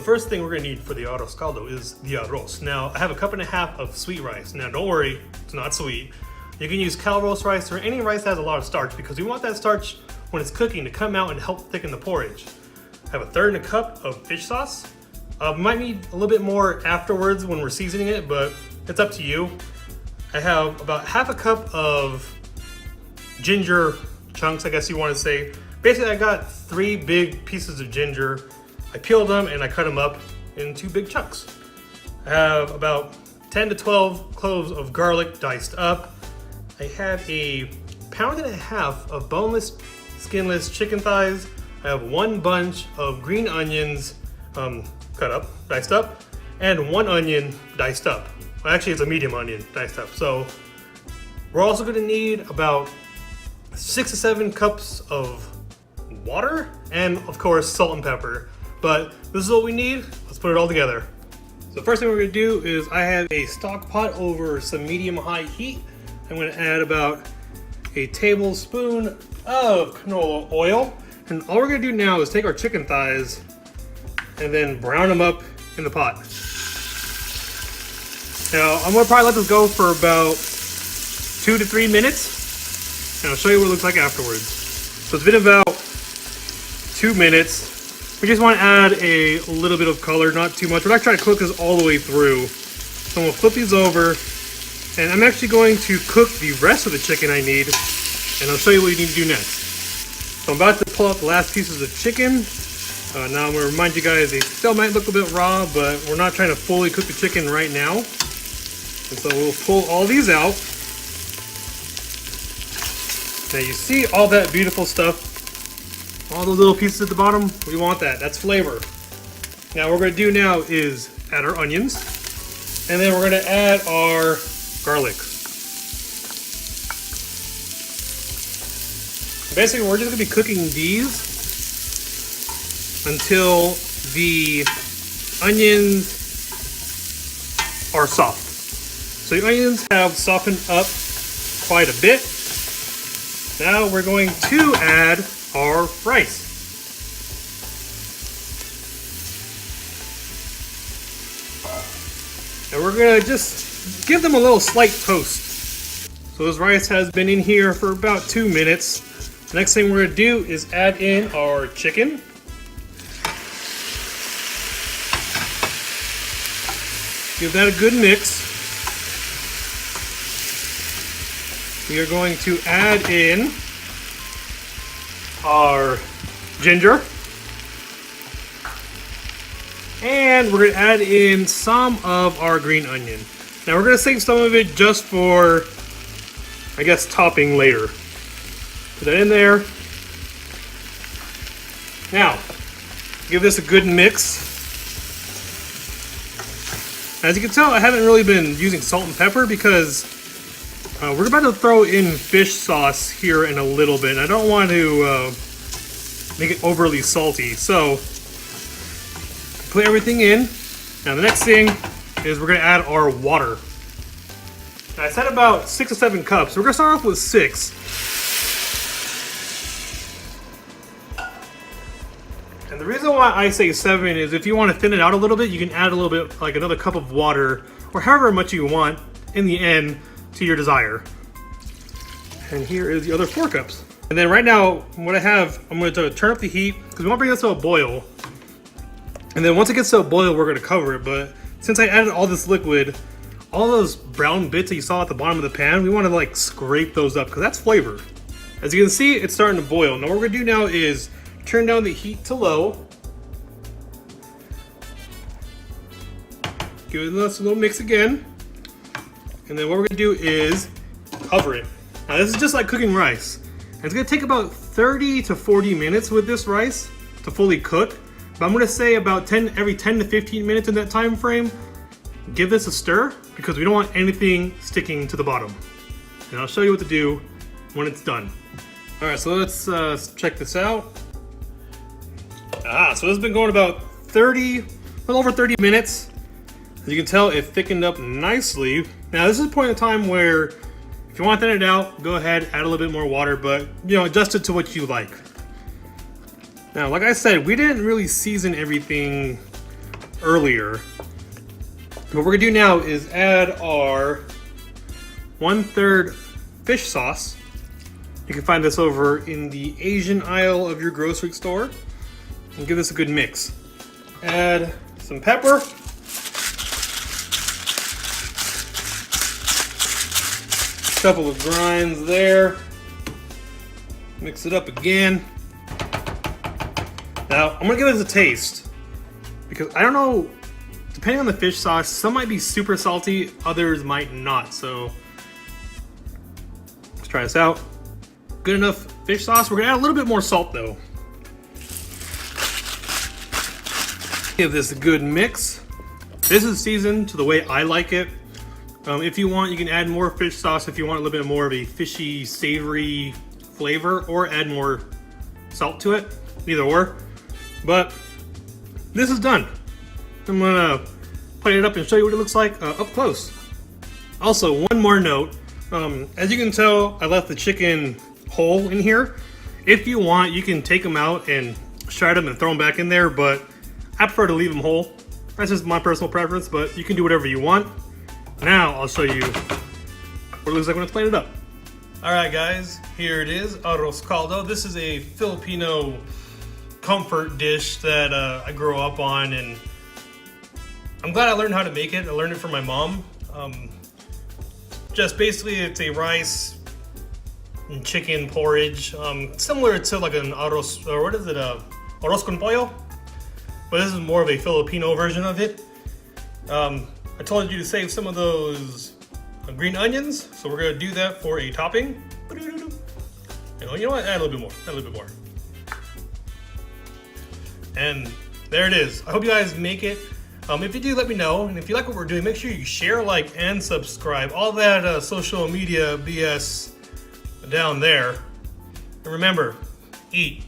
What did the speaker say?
first thing we're gonna need for the arroz caldo is the arroz. Now, I have a cup and a half of sweet rice. Now, don't worry, it's not sweet. You can use cal roast rice or any rice that has a lot of starch because we want that starch when it's cooking to come out and help thicken the porridge. I have a third in a cup of fish sauce. Might need a little bit more afterwards when we're seasoning it, but it's up to you. I have about half a cup of ginger chunks, I guess you want to say. Basically, I got 3 big pieces of ginger. I peeled them and I cut them up into big chunks. I have about 10 to 12 cloves of garlic diced up. I have a pound and a half of boneless, skinless chicken thighs. I have 1 bunch of green onions cut up, diced up, and 1 onion diced up. Well, actually, it's a medium onion diced up. So we're also gonna need about 6 to 7 cups of water and, of course, salt and pepper. But this is what we need. Let's put it all together. So the first thing we're gonna do is I have a stock pot over some medium-high heat. I'm gonna add about a tablespoon of canola oil. And all we're gonna do now is take our chicken thighs and then brown them up in the pot. Now, I'm gonna probably let this go for about 2 to 3 minutes. And I'll show you what it looks like afterwards. So it's been about 2 minutes. We just want to add a little bit of color, not too much. We're not trying to cook this all the way through. So I'm going to flip these over, and I'm actually going to cook the rest of the chicken I need, and I'll show you what you need to do next. So I'm about to pull out the last pieces of chicken. Now I'm going to remind you guys, they still might look a bit raw, but we're not trying to fully cook the chicken right now. And so we'll pull all these out. Now you see all that beautiful stuff. All those little pieces at the bottom, we want that. That's flavor. Now what we're going to do now is add our onions. And then we're going to add our garlic. Basically, we're just going to be cooking these until the onions are soft. So the onions have softened up quite a bit. Now we're going to add our rice. And we're gonna just give them a little slight toast. So this rice has been in here for about 2 minutes. The next thing we're gonna do is add in our chicken. Give that a good mix. We are going to add in our ginger, and we're going to add in some of our green onion. Now we're going to save some of it just for, I guess, topping later. Put that in there. Now, give this a good mix. As you can tell, I haven't really been using salt and pepper because we're about to throw in fish sauce here in a little bit. I don't want to make it overly salty. So, put everything in. Now the next thing is we're going to add our water. Now, I said about 6 to 7 cups. So we're going to start off with 6. And the reason why I say 7 is if you want to thin it out a little bit, you can add a little bit, like another cup of water, or however much you want in the end, to your desire. And here is the other 4 cups. And then right now, what I have, I'm going to turn up the heat because we want to bring this to a boil. And then once it gets to a boil, we're going to cover it. But since I added all this liquid, all those brown bits that you saw at the bottom of the pan, we want to like scrape those up because that's flavor. As you can see, it's starting to boil. Now what we're going to do now is turn down the heat to low. Give this a little mix again. And then what we're gonna do is cover it. Now this is just like cooking rice. And it's gonna take about 30 to 40 minutes with this rice to fully cook. But I'm gonna say about every 10 to 15 minutes in that time frame, give this a stir because we don't want anything sticking to the bottom. And I'll show you what to do when it's done. All right, so let's check this out. So this has been going about a little over 30 minutes. As you can tell, it thickened up nicely. Now this is a point in time where if you want to thin it out, go ahead, add a little bit more water, but adjust it to what you like. Now, like I said, we didn't really season everything earlier. What we're gonna do now is add our 1/3 fish sauce. You can find this over in the Asian aisle of your grocery store. And give this a good mix. Add some pepper. Couple of grinds there. Mix it up again. Now, I'm gonna give this a taste because I don't know, depending on the fish sauce, some might be super salty, others might not. So let's try this out. Good enough fish sauce. We're gonna add a little bit more salt though. Give this a good mix. This is seasoned to the way I like it. If you want, you can add more fish sauce if you want a little bit more of a fishy, savory flavor, or add more salt to it. Either or. But this is done. I'm gonna plate it up and show you what it looks like up close. Also, one more note. As you can tell, I left the chicken whole in here. If you want, you can take them out and shred them and throw them back in there, but I prefer to leave them whole. That's just my personal preference, but you can do whatever you want. Now I'll show you what it looks like when it's plated up. All right, guys, here it is, Arroz Caldo. This is a Filipino comfort dish that I grew up on, and I'm glad I learned how to make it. I learned it from my mom. Just basically, it's a rice and chicken porridge, similar to like an arroz, or what is it, arroz con pollo? But this is more of a Filipino version of it. I told you to save some of those green onions, so we're gonna do that for a topping. You know what? Add a little bit more. Add a little bit more. And there it is. I hope you guys make it. If you do, let me know. And if you like what we're doing, make sure you share, like, and subscribe. All that social media BS down there. And remember, eat